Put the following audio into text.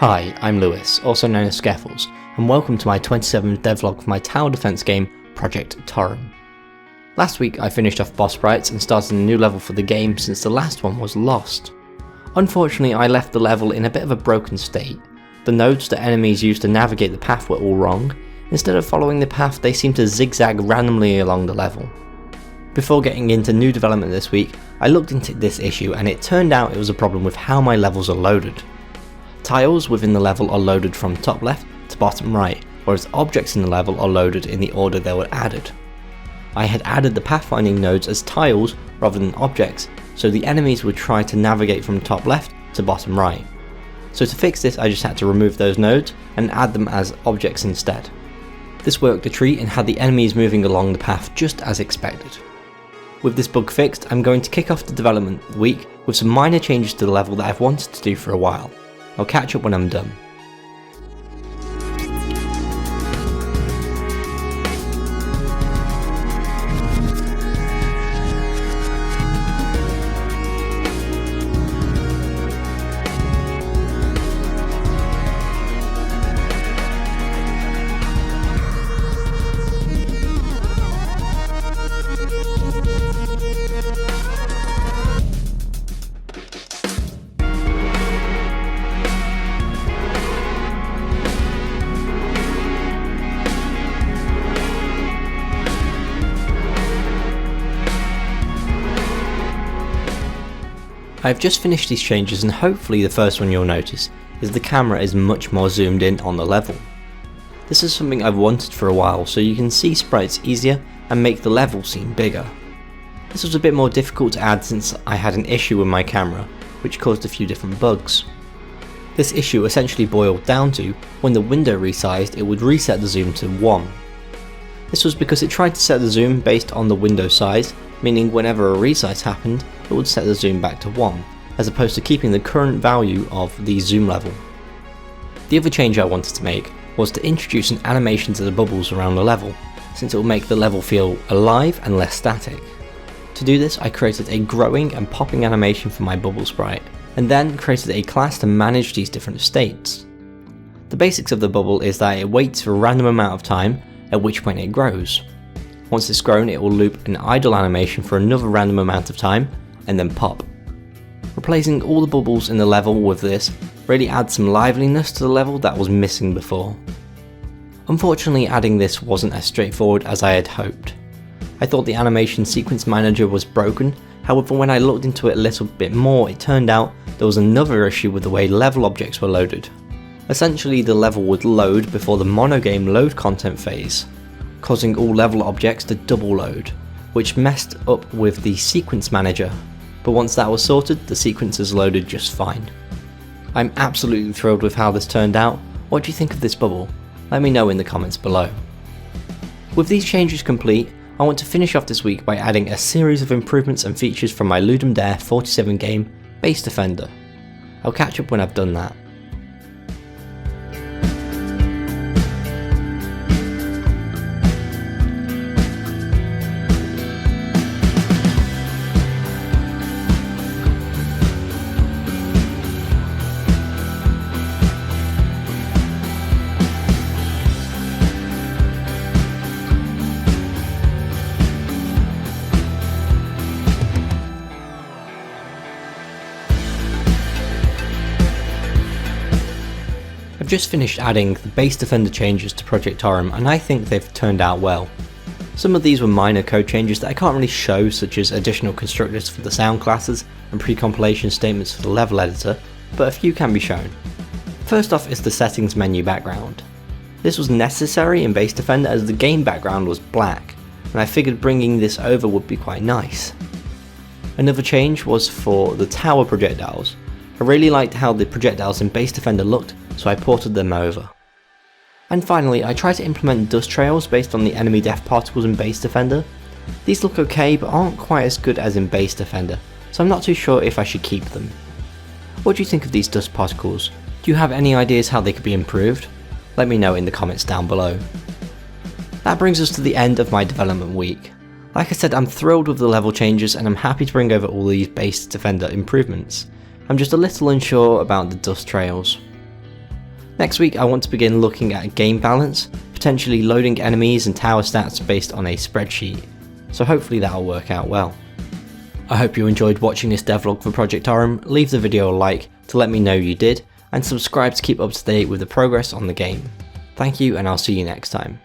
Hi, I'm Lewis, also known as Skeffles, and welcome to my 27th devlog for my tower defense game, Project Torrim. Last week I finished off boss sprites and started a new level for the game since the last one was lost. Unfortunately, I left the level in a bit of a broken state. The nodes that enemies used to navigate the path were all wrong. Instead of following the path, they seemed to zigzag randomly along the level. Before getting into new development this week, I looked into this issue and it turned out it was a problem with how my levels are loaded. Tiles within the level are loaded from top left to bottom right, whereas objects in the level are loaded in the order they were added. I had added the pathfinding nodes as tiles rather than objects, so the enemies would try to navigate from top left to bottom right. So to fix this, I just had to remove those nodes and add them as objects instead. This worked a treat and had the enemies moving along the path just as expected. With this bug fixed, I'm going to kick off the development week with some minor changes to the level that I've wanted to do for a while. I'll catch up when I'm done. I've just finished these changes and hopefully the first one you'll notice is the camera is much more zoomed in on the level. This is something I've wanted for a while so you can see sprites easier and make the level seem bigger. This was a bit more difficult to add since I had an issue with my camera which caused a few different bugs. This issue essentially boiled down to when the window resized it would reset the zoom to 1. This was because it tried to set the zoom based on the window size, meaning whenever a resize happened, it would set the zoom back to 1, as opposed to keeping the current value of the zoom level. The other change I wanted to make was to introduce an animation to the bubbles around the level, since it will make the level feel alive and less static. To do this, I created a growing and popping animation for my bubble sprite, and then created a class to manage these different states. The basics of the bubble is that it waits for a random amount of time, at which point it grows. Once it's grown, it will loop an idle animation for another random amount of time, and then pop. Replacing all the bubbles in the level with this really adds some liveliness to the level that was missing before. Unfortunately, adding this wasn't as straightforward as I had hoped. I thought the animation sequence manager was broken, however when I looked into it a little bit more, it turned out there was another issue with the way level objects were loaded. Essentially, the level would load before the monogame load content phase, causing all level objects to double load, which messed up with the sequence manager, but once that was sorted, the sequences loaded just fine. I'm absolutely thrilled with how this turned out. What do you think of this bubble? Let me know in the comments below. With these changes complete, I want to finish off this week by adding a series of improvements and features from my ludum 47 game, Base Defender. I'll catch up when I've done that. I've just finished adding the base defender changes to Project Torrim and I think they've turned out well. Some of these were minor code changes that I can't really show, such as additional constructors for the sound classes and pre-compilation statements for the level editor, but a few can be shown. First off is the settings menu background. This was necessary in Base Defender as the game background was black, and I figured bringing this over would be quite nice. Another change was for the tower projectiles. I really liked how the projectiles in Base Defender looked, so I ported them over. And finally, I tried to implement dust trails based on the enemy death particles in Base Defender. These look okay, but aren't quite as good as in Base Defender, so I'm not too sure if I should keep them. What do you think of these dust particles? Do you have any ideas how they could be improved? Let me know in the comments down below. That brings us to the end of my development week. Like I said, I'm thrilled with the level changes and I'm happy to bring over all these Base Defender improvements. I'm just a little unsure about the dust trails. Next week I want to begin looking at game balance, potentially loading enemies and tower stats based on a spreadsheet, so hopefully that'll work out well. I hope you enjoyed watching this devlog for Project Torrim. Leave the video a like to let me know you did, and subscribe to keep up to date with the progress on the game. Thank you, and I'll see you next time.